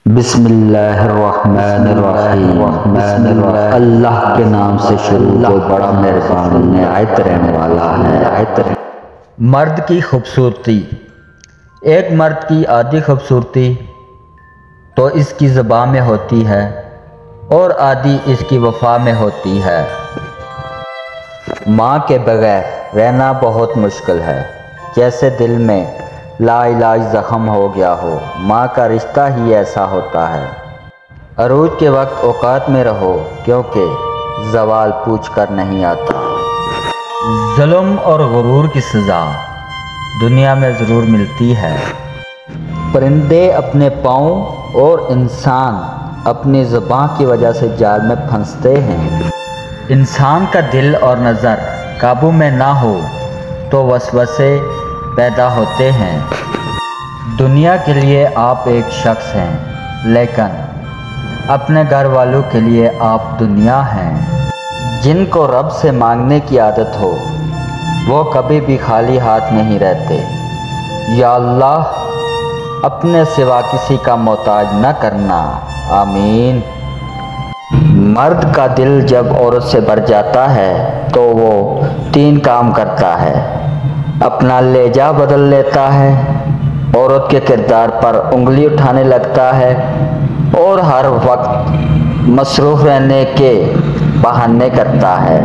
बिस्मिल्लाहिर्रहमानिर्रहीम। अल्लाह के नाम से शुरू, जो बड़ा मेहरबान निहायत रहने वाला है। मर्द की खूबसूरती। एक मर्द की आधी खूबसूरती तो इसकी ज़बान में होती है और आधी इसकी वफा में होती है। माँ के बगैर रहना बहुत मुश्किल है, जैसे दिल में लाइलाज ज़ख्म हो गया हो। माँ का रिश्ता ही ऐसा होता है। अरूज के वक्त औकात में रहो, क्योंकि ज़वाल पूछ कर नहीं आता। जुल्म और गुरूर की सज़ा दुनिया में ज़रूर मिलती है। परिंदे अपने पाँव और इंसान अपनी ज़ुबान की वजह से जाल में फंसते हैं। इंसान का दिल और नज़र काबू में ना हो तो वसवसे पैदा होते हैं। दुनिया के लिए आप एक शख्स हैं, लेकिन अपने घर वालों के लिए आप दुनिया हैं। जिनको रब से मांगने की आदत हो वो कभी भी खाली हाथ नहीं रहते। या अल्लाह, अपने सिवा किसी का मोहताज न करना, आमीन। मर्द का दिल जब औरत से भर जाता है तो वो 3 काम करता है। अपना लहजा बदल लेता है, औरत के किरदार पर उंगली उठाने लगता है और हर वक्त मसरूफ़ रहने के बहाने करता है।